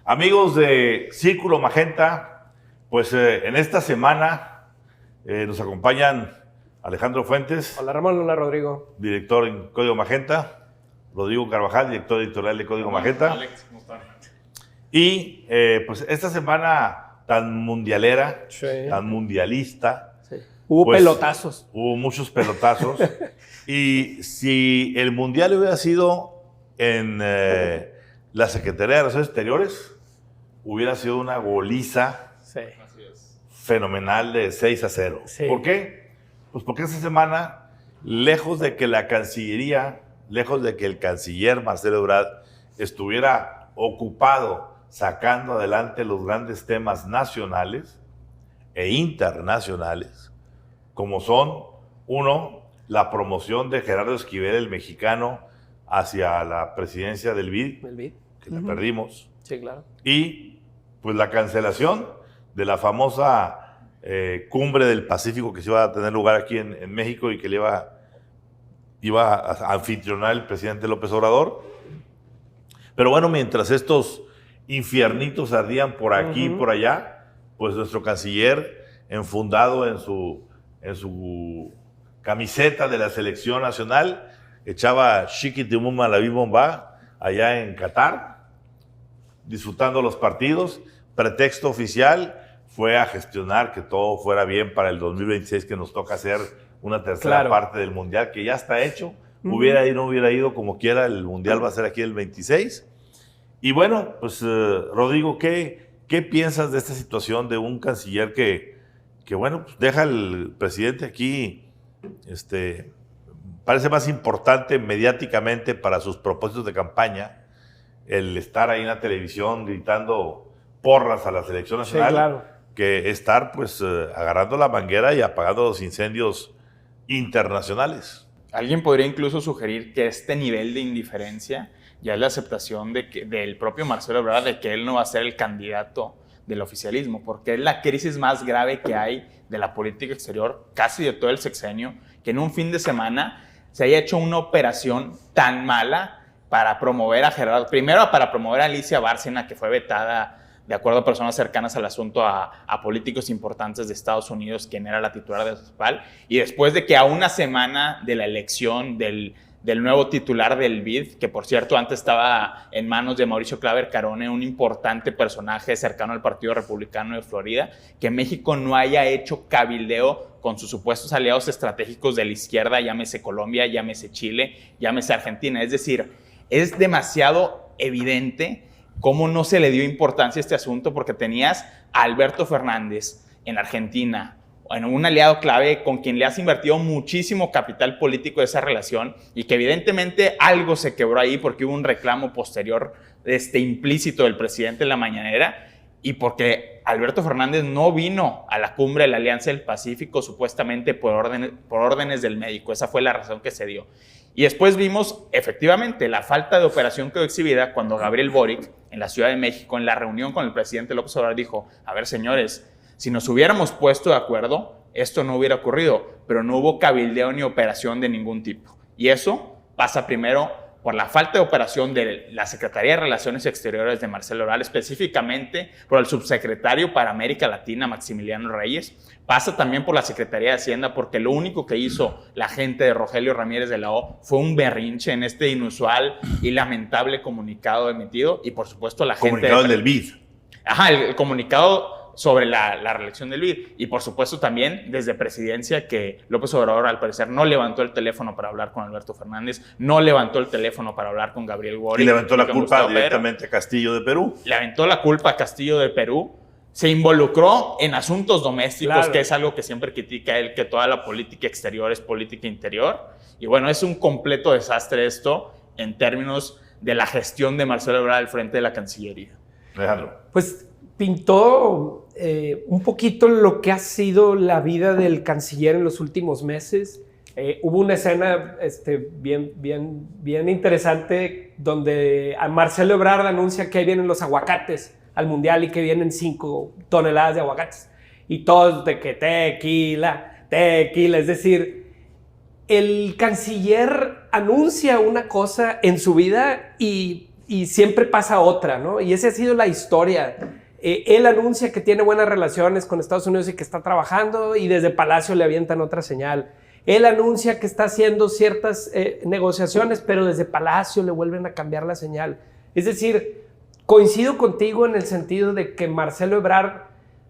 Amigos de Círculo Magenta, pues en esta semana nos acompañan Alejandro Fuentes. Hola Ramón, hola Rodrigo. Director en Código Magenta. Rodrigo Carvajal, director editorial de Código Magenta. Alex, ¿cómo están? Y pues esta semana tan mundialera, Sí. tan mundialista. Sí. Hubo pues, pelotazos. Hubo muchos pelotazos. Y si el mundial hubiera sido en la Secretaría de Relaciones Exteriores, hubiera sido una goliza Sí. Así es. fenomenal de 6-0. Sí. ¿Por qué? Pues porque esta semana, lejos de que la Cancillería, lejos de que el canciller Marcelo Ebrard estuviera ocupado sacando adelante los grandes temas nacionales e internacionales, como son, uno, la promoción de Gerardo Esquivel, el mexicano, hacia la presidencia del BID, El beat. que la perdimos, Sí, claro. y pues la cancelación de la famosa cumbre del Pacífico que se iba a tener lugar aquí en México y que le iba a anfitrionar el presidente López Obrador. Pero bueno, mientras estos infiernitos ardían por aquí y por allá, pues nuestro canciller, enfundado en su camiseta de la selección nacional, echaba Chiquitimuma la Bomba allá en Qatar, disfrutando los partidos. Pretexto oficial fue a gestionar que todo fuera bien para el 2026, que nos toca hacer una tercera parte del Mundial, que ya está hecho. Hubiera ido, no hubiera ido, como quiera, el Mundial va a ser aquí el 26. Y bueno, pues Rodrigo, ¿qué piensas de esta situación de un canciller que bueno, pues deja al presidente aquí, parece más importante mediáticamente para sus propósitos de campaña el estar ahí en la televisión gritando porras a la selección nacional, Sí, claro, que estar pues agarrando la manguera y apagando los incendios internacionales? Alguien podría incluso sugerir que este nivel de indiferencia ya es la aceptación del propio Marcelo Ebrard de que él no va a ser el candidato del oficialismo, porque es la crisis más grave que hay de la política exterior, casi de todo el sexenio, que en un fin de semana se haya hecho una operación tan mala para promover a Gerardo, primero para promover a Alicia Bárcena, que fue vetada de acuerdo a personas cercanas al asunto a políticos importantes de Estados Unidos, quien era la titular de CEPAL, y después de que a una semana de la elección del nuevo titular del BID, que por cierto antes estaba en manos de Mauricio Claver Carone, un importante personaje cercano al Partido Republicano de Florida, que México no haya hecho cabildeo con sus supuestos aliados estratégicos de la izquierda, llámese Colombia, llámese Chile, llámese Argentina. Es decir, es demasiado evidente cómo no se le dio importancia a este asunto, porque tenías a Alberto Fernández en Argentina, bueno, un aliado clave con quien le has invertido muchísimo capital político de esa relación, y que evidentemente algo se quebró ahí porque hubo un reclamo posterior implícito del presidente en la mañanera, y porque Alberto Fernández no vino a la cumbre de la Alianza del Pacífico supuestamente por órdenes del médico. Esa fue la razón que se dio. Y después vimos, efectivamente, la falta de operación quedó exhibida cuando Gabriel Boric, en la Ciudad de México, en la reunión con el presidente López Obrador, dijo: a ver, señores, si nos hubiéramos puesto de acuerdo, esto no hubiera ocurrido, pero no hubo cabildeo ni operación de ningún tipo. Y eso pasa primero por la falta de operación de la Secretaría de Relaciones Exteriores de Marcelo Ebrard, específicamente por el subsecretario para América Latina, Maximiliano Reyes. Pasa también por la Secretaría de Hacienda, porque lo único que hizo la gente de Rogelio Ramírez de la O fue un berrinche en este inusual y lamentable comunicado emitido, y por supuesto la gente... Comunicado del BID. Ajá, el comunicado sobre la reelección del BID, y por supuesto también desde presidencia, que López Obrador al parecer no levantó el teléfono para hablar con Alberto Fernández, no levantó el teléfono para hablar con Gabriel Boric. Y levantó la culpa Gustavo directamente a Castillo de Perú. Le aventó la culpa a Castillo de Perú, se involucró en asuntos domésticos, Claro, que es algo que siempre critica él, que toda la política exterior es política interior. Y bueno, es un completo desastre esto en términos de la gestión de Marcelo Ebrard al frente de la Cancillería. Alejandro. Pues pintó un poquito lo que ha sido la vida del canciller en los últimos meses. Hubo una escena bien interesante donde Marcelo Ebrard anuncia que ahí vienen los aguacates al Mundial y que vienen 5 toneladas de aguacates. Y todos de que tequila, es decir, el canciller anuncia una cosa en su vida y y siempre pasa otra, ¿no? Y esa ha sido la historia. Él anuncia que tiene buenas relaciones con Estados Unidos y que está trabajando, y desde Palacio le avientan otra señal. Él anuncia que está haciendo ciertas negociaciones, pero desde Palacio le vuelven a cambiar la señal. Es decir, coincido contigo en el sentido de que Marcelo Ebrard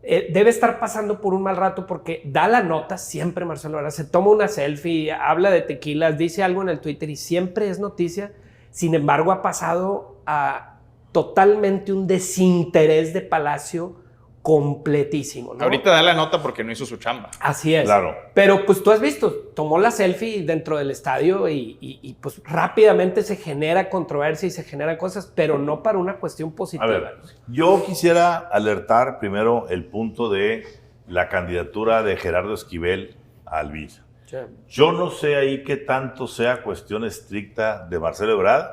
debe estar pasando por un mal rato, porque da la nota siempre. Marcelo Ebrard se toma una selfie, habla de tequilas, dice algo en el Twitter y siempre es noticia. Sin embargo, ha pasado a totalmente un desinterés de Palacio completísimo, ¿no? Ahorita da la nota porque no hizo su chamba. Así es. Claro. Pero pues tú has visto, tomó la selfie dentro del estadio y pues rápidamente se genera controversia y se generan cosas, pero no para una cuestión positiva. A ver, yo quisiera alertar primero el punto de la candidatura de Gerardo Esquivel al BID. Sí. Yo no sé ahí qué tanto sea cuestión estricta de Marcelo Ebrard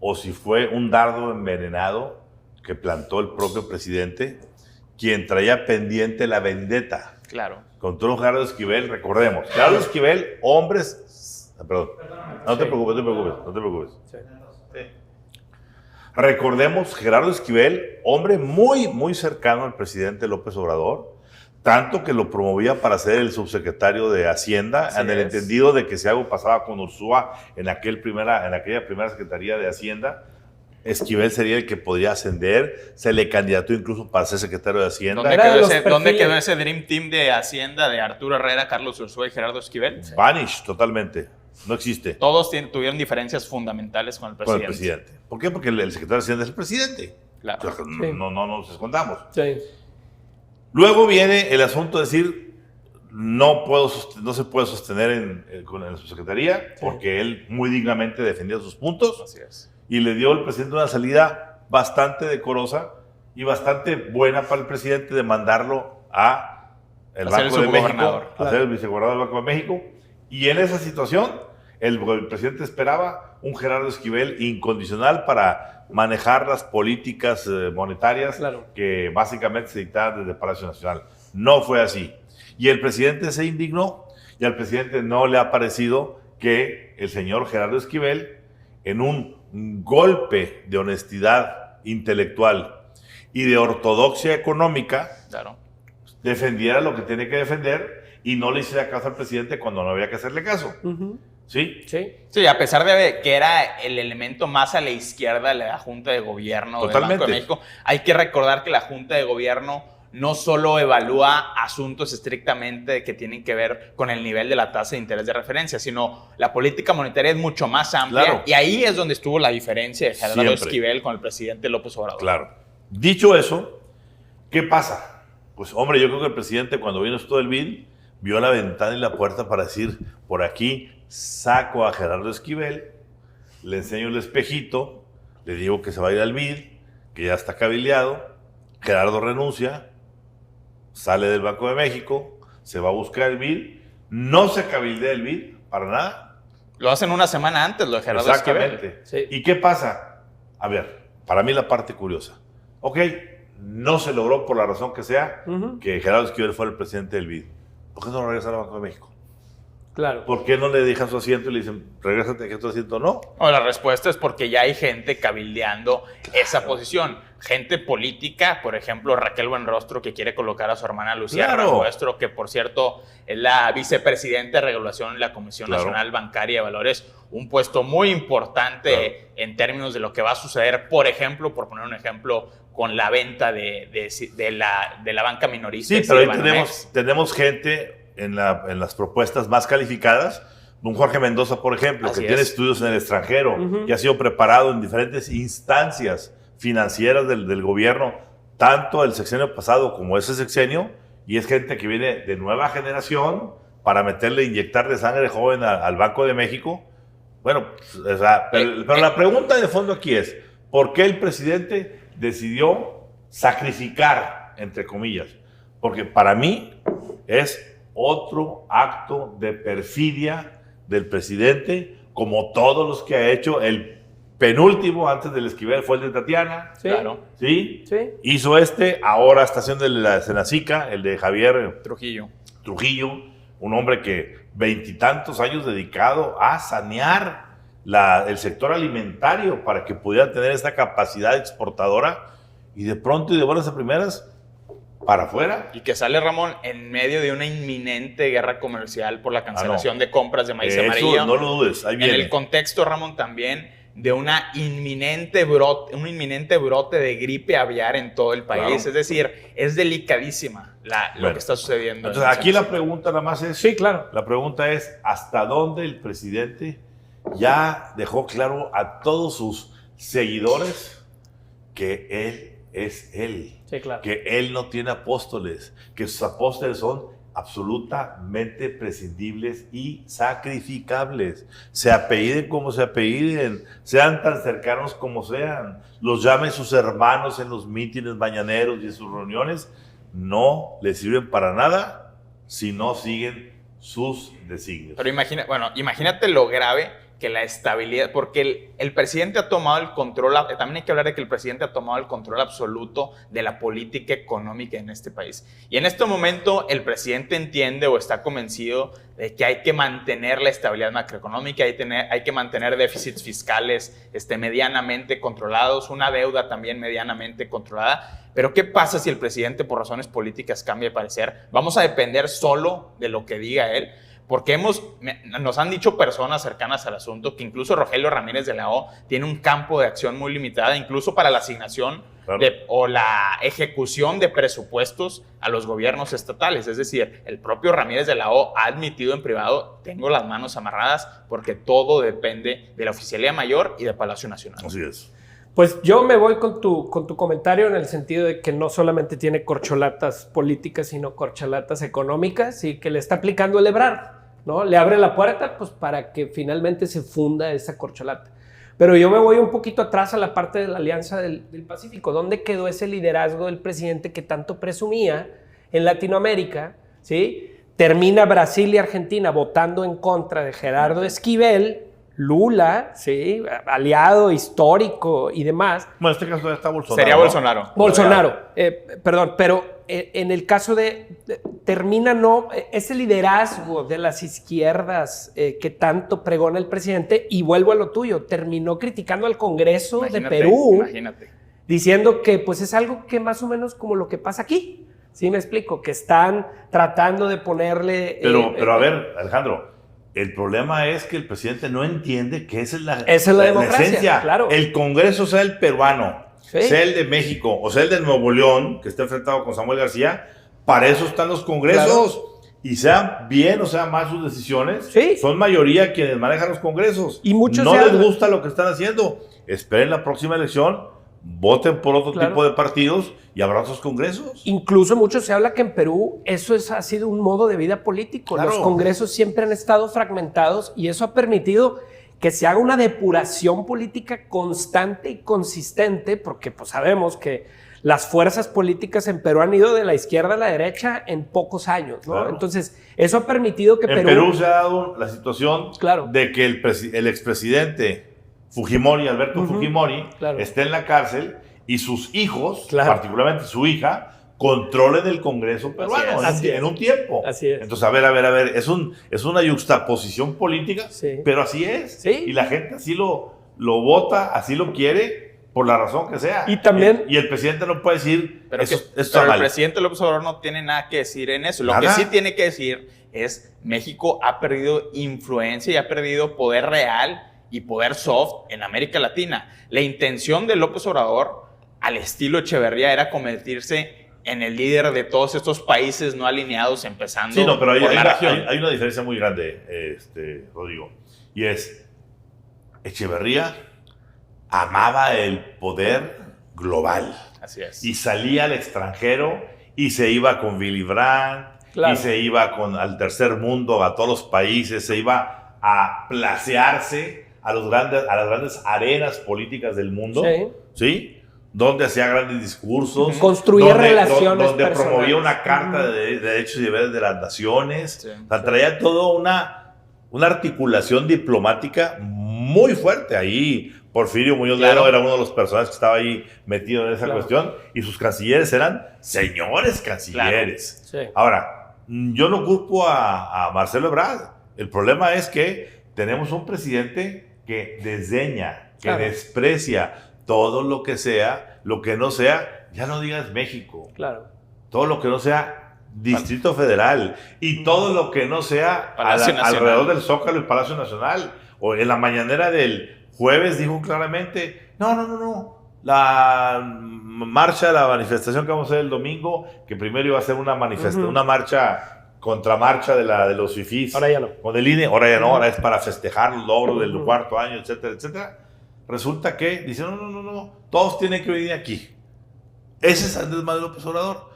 o si fue un dardo envenenado que plantó el propio presidente, quien traía pendiente la vendetta. Claro. Contra un Gerardo Esquivel, recordemos. Gerardo Esquivel, hombres... Perdón. No te preocupes. Sí. Recordemos, Gerardo Esquivel, hombre muy, muy cercano al presidente López Obrador, tanto que lo promovía para ser el subsecretario de Hacienda, en el entendido de que si algo pasaba con Ursúa en aquella primera Secretaría de Hacienda, Esquivel sería el que podría ascender. Se le candidató incluso para ser secretario de Hacienda. ¿Dónde quedó ese Dream Team de Hacienda de Arturo Herrera, Carlos Ursúa y Gerardo Esquivel? Vanish totalmente. No existe. Todos tuvieron diferencias fundamentales con el presidente. Con el presidente. ¿Por qué? Porque el secretario de Hacienda es el presidente. Claro. O sea, no nos escondamos. Sí. Luego viene el asunto de decir, no se puede sostener con la subsecretaría, porque él muy dignamente defendía sus puntos. Así es. Y le dio al presidente una salida bastante decorosa y bastante buena para el presidente de mandarlo a el Banco de México, a ser el vicegobernador del Banco de México. Y en esa situación, el presidente esperaba un Gerardo Esquivel incondicional para manejar las políticas monetarias que básicamente se dictaban desde Palacio Nacional. No fue así. Y el presidente se indignó, y al presidente no le ha parecido que el señor Gerardo Esquivel, en un golpe de honestidad intelectual y de ortodoxia económica, defendiera lo que tiene que defender y no le hiciera caso al presidente cuando no había que hacerle caso. ¿Sí? Sí, a pesar de que era el elemento más a la izquierda de la Junta de Gobierno del Banco de México, hay que recordar que la Junta de Gobierno no solo evalúa asuntos estrictamente que tienen que ver con el nivel de la tasa de interés de referencia, sino la política monetaria es mucho más amplia, y ahí es donde estuvo la diferencia de Gerardo Esquivel con el presidente López Obrador. Claro. Dicho eso, ¿qué pasa? Pues hombre, yo creo que el presidente, cuando vino esto del BID, vio la ventana y la puerta para decir, por aquí saco a Gerardo Esquivel, le enseño el espejito, le digo que se va a ir al BID, que ya está cabildeado, Gerardo renuncia, sale del Banco de México, se va a buscar el BID, no se cabildea el BID para nada. Lo hacen una semana antes, lo de Gerardo Esquivel. Sí. ¿Y qué pasa? A ver, para mí la parte curiosa. Ok, no se logró por la razón que sea que Gerardo Esquivel fuera el presidente del BID. ¿Por qué no regresa al Banco de México? Claro. ¿Por qué no le dejan su asiento y le dicen, regrésate a tu asiento? No. La respuesta es porque ya hay gente cabildeando esa posición. Gente política, por ejemplo, Raquel Buenrostro, que quiere colocar a su hermana Lucía Buenrostro, que por cierto es la vicepresidenta de regulación de la Comisión Nacional Bancaria de Valores, un puesto muy importante en términos de lo que va a suceder, por ejemplo, por poner un ejemplo, con la venta de la banca minorista. Sí, pero ahí tenemos gente en las propuestas más calificadas, un Jorge Mendoza, por ejemplo, que tiene estudios en el extranjero, que ha sido preparado en diferentes instancias financieras del gobierno, tanto el sexenio pasado como ese sexenio, y es gente que viene de nueva generación para inyectarle sangre joven al Banco de México. Bueno, pero la pregunta de fondo aquí es, ¿por qué el presidente decidió sacrificar, entre comillas? Porque para mí es otro acto de perfidia del presidente, como todos los que ha hecho. El penúltimo antes del Esquivel fue el de Tatiana. ¿Sí? Hizo ahora está haciendo el de la Senacica, el de Javier Trujillo, un hombre que 20 y tantos años dedicado a sanear el sector alimentario para que pudiera tener esta capacidad exportadora y de pronto y de buenas a primeras para afuera. Y que sale, Ramón, en medio de una inminente guerra comercial por la cancelación de compras de maíz amarillo. No lo dudes, ahí viene. En el contexto, Ramón, también de un inminente brote de gripe aviar en todo el país. Claro. Es decir, es delicadísima lo que está sucediendo. Entonces, aquí la pregunta nada más es... Sí, claro. La pregunta es, ¿hasta dónde el presidente ya dejó claro a todos sus seguidores que él es él? Sí, claro. Que él no tiene apóstoles, que sus apóstoles son absolutamente prescindibles y sacrificables. Se apelliden como se apelliden, sean tan cercanos como sean, los llamen sus hermanos en los mítines mañaneros y en sus reuniones, no les sirven para nada si no siguen sus designios. Pero imagínate lo grave que la estabilidad, porque el presidente ha tomado el control, también hay que hablar de que el presidente ha tomado el control absoluto de la política económica en este país. Y en este momento el presidente entiende o está convencido de que hay que mantener la estabilidad macroeconómica, hay que mantener déficits fiscales medianamente controlados, una deuda también medianamente controlada. Pero ¿qué pasa si el presidente por razones políticas cambia de parecer? ¿Vamos a depender solo de lo que diga él? Porque nos han dicho personas cercanas al asunto que incluso Rogelio Ramírez de la O tiene un campo de acción muy limitado, incluso para la asignación o la ejecución de presupuestos a los gobiernos estatales. Es decir, el propio Ramírez de la O ha admitido en privado, tengo las manos amarradas porque todo depende de la Oficialía Mayor y de Palacio Nacional. Así es. Pues yo me voy con tu comentario en el sentido de que no solamente tiene corcholatas políticas, sino corcholatas económicas y que le está aplicando el Ebrard, ¿no? Le abre la puerta pues, para que finalmente se funda esa corcholata. Pero yo me voy un poquito atrás a la parte de la Alianza del Pacífico. ¿Dónde quedó ese liderazgo del presidente que tanto presumía en Latinoamérica? ¿Sí? Termina Brasil y Argentina votando en contra de Gerardo Esquivel, Lula, ¿sí? Aliado histórico y demás. Bueno, en este caso está Bolsonaro. Sería Bolsonaro. Bolsonaro, perdón, pero en el caso termina ese liderazgo de las izquierdas que tanto pregona el presidente, y vuelvo a lo tuyo, terminó criticando al Congreso de Perú, diciendo que pues es algo que más o menos como lo que pasa aquí. ¿Sí me explico? Que están tratando de ponerle... Pero a ver, Alejandro, el problema es que el presidente no entiende que esa es la democracia, esencia. Claro. El Congreso, sea el peruano, sí, sea el de México o sea el de Nuevo León, que está enfrentado con Samuel García, para eso están los congresos. Claro. Y sean bien o sean mal sus decisiones, sí, son mayoría quienes manejan los congresos. Y muchos no les gusta lo que están haciendo. Esperen la próxima elección, voten por otro tipo de partidos y habrá otros congresos. Incluso mucho se habla que en Perú eso ha sido un modo de vida político. Claro. Los congresos siempre han estado fragmentados y eso ha permitido que se haga una depuración política constante y consistente, porque pues sabemos que las fuerzas políticas en Perú han ido de la izquierda a la derecha en pocos años, ¿no? Claro. Entonces, eso ha permitido que en Perú se ha dado la situación de que el expresidente Fujimori, Alberto Fujimori, esté en la cárcel y sus hijos, particularmente su hija, controlen el Congreso peruano en un tiempo. Así es. Entonces, a ver, es una yuxtaposición política, pero así es. Sí. Y la gente así lo vota, así lo quiere, por la razón que sea. Y también... Y el presidente no puede decir, pero el presidente López Obrador no tiene nada que decir en eso. Lo que sí tiene que decir es, México ha perdido influencia y ha perdido poder real y poder soft en América Latina. La intención de López Obrador, al estilo Echeverría, era convertirse en el líder de todos estos países no alineados, empezando pero por la región. Hay una diferencia muy grande, Rodrigo, y es, Echeverría amaba el poder global. Así es. Y salía al extranjero y se iba con Willy Brandt, y se iba al tercer mundo, a todos los países, se iba a placearse a las grandes arenas políticas del mundo, ¿sí? Donde hacía grandes discursos, construía relaciones donde promovía una carta de derechos y deberes de las naciones, traía toda una articulación diplomática muy fuerte. Ahí Porfirio Muñoz Ledo era uno de los personajes que estaba ahí metido en esa cuestión, y sus cancilleres eran señores cancilleres. Ahora, yo no culpo a Marcelo Ebrard. El problema es que tenemos un presidente que desdeña, que Claro. desprecia todo lo que sea, lo que no sea, ya no digas México, Claro. todo lo que no sea Distrito Federal y todo lo que no sea Palacio Nacional. alrededor del Zócalo y Palacio Nacional. O en la mañanera del jueves dijo claramente, no, la marcha, la manifestación que vamos a hacer el domingo, que primero iba a ser una una marcha, contramarcha de los fifís. Ahora ya no. Con el INE, ahora ya no, ahora es para festejar los logros del cuarto año, etcétera, etcétera. Resulta que dicen, no, todos tienen que venir aquí. Ese es Andrés Manuel López Obrador.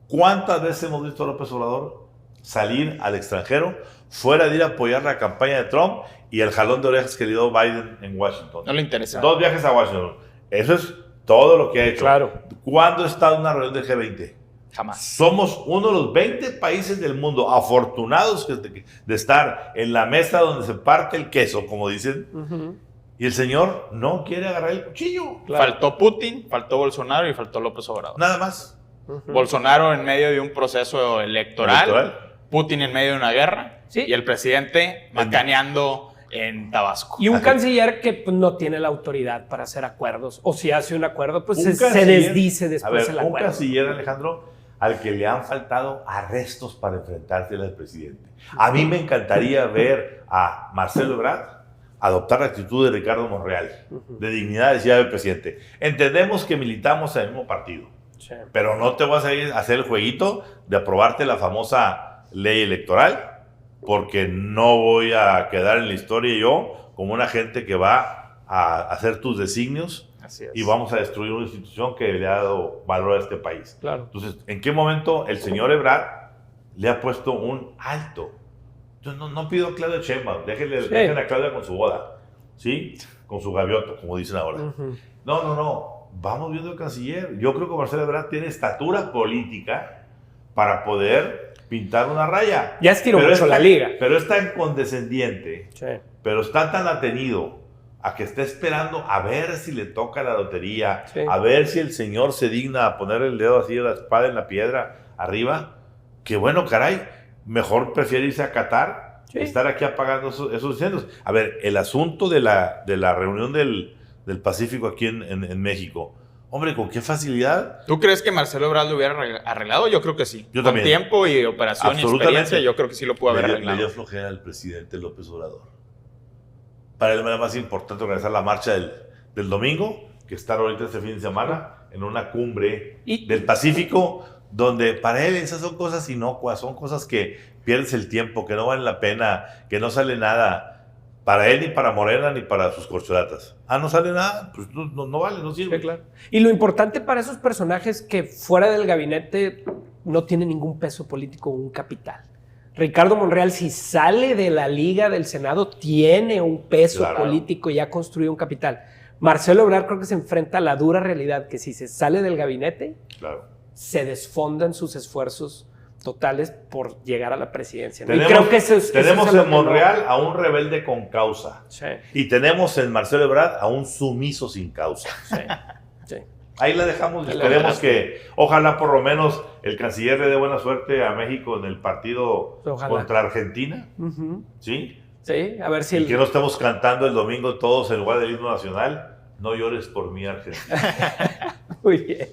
¿Cuántas veces hemos visto a López Obrador salir al extranjero fuera de ir a apoyar la campaña de Trump y el jalón de orejas que le dio Biden en Washington? No le interesa. 2 viajes a Washington. Eso es todo lo que ha hecho. Claro. ¿Cuándo está en una reunión del G20? Jamás. Somos uno de los 20 países del mundo afortunados de estar en la mesa donde se parte el queso, como dicen, Ujú. y el señor no quiere agarrar el cuchillo. Claro. Faltó Putin, faltó Bolsonaro y faltó López Obrador. Nada más. Ujú. Bolsonaro en medio de un proceso electoral, Putin en medio de una guerra Sí. y el presidente macaneando en Tabasco. Y un Ajá. canciller que pues, no tiene la autoridad para hacer acuerdos. O si hace un acuerdo, pues Un se canciller- desdice A después ver, el un acuerdo. canciller, Alejandro, al que le han faltado arrestos para enfrentarse al presidente. A mí me encantaría ver a Marcelo Ebrard adoptar la actitud de Ricardo Monreal, de dignidad, decía el presidente. Entendemos que militamos en el mismo partido, Sí. pero no te vas a ir a hacer el jueguito de aprobarte la famosa ley electoral, porque no voy a quedar en la historia yo como una gente que va a hacer tus designios Así es. y vamos a destruir una institución que le ha dado valor a este país. Claro. Entonces, ¿en qué momento el señor Ebrard le ha puesto un alto? Yo no pido a Claudia Sheinbaum, dejen a Claudia con su boda, ¿sí? Con su gaviota, como dicen ahora. Ujú. No, vamos viendo el canciller. Yo creo que Marcelo Ebrard tiene estatura política para poder pintar una raya. Ya estiró Pero mucho es la tan- liga. Pero es tan condescendiente, Sí. pero está tan atenido a que está esperando a ver si le toca la lotería, Sí. a ver si el señor se digna a poner el dedo así de la espada en la piedra arriba, que bueno, caray, mejor prefiere irse a Qatar, Sí. estar aquí apagando esos incendios. A ver, el asunto de la reunión del Pacífico aquí en México, hombre, ¿con qué facilidad? ¿Tú crees que Marcelo Ebrard lo hubiera arreglado? Yo creo que sí. Yo Con también. tiempo y operación y Absolutamente. experiencia, yo creo que sí lo pudo haber Le arreglado. dio flojera al presidente López Obrador. Para él era más importante organizar la marcha del domingo que estar ahorita este fin de semana en una cumbre Y- del Pacífico, donde para él esas son cosas inocuas, son cosas que pierdes el tiempo, que no valen la pena, que no sale nada para él, ni para Morena, ni para sus corcholatas. No sale nada, pues no vale, no sirve. Sí, claro. Y lo importante para esos personajes que fuera del gabinete no tienen ningún peso político o un capital. Ricardo Monreal, si sale de la Liga del Senado, tiene un peso Claro. político y ya construido un capital. Marcelo Ebrard creo que se enfrenta a la dura realidad que si se sale del gabinete, Claro. se desfondan sus esfuerzos totales por llegar a la presidencia, ¿no? Tenemos, Y creo que eso es tenemos lo en que no- Monreal a un rebelde con causa. Sí, Y tenemos en Marcelo Ebrard a un sumiso sin causa. sí, sí. Ahí la dejamos. La Esperemos verdad. que, ojalá por lo menos, el canciller le dé buena suerte a México en el partido Ojalá. contra Argentina. Ujú. ¿Sí? Sí, a ver si Y que no estemos cantando el domingo todos en lugar del himno nacional. No llores por mí, Argentina. Muy bien.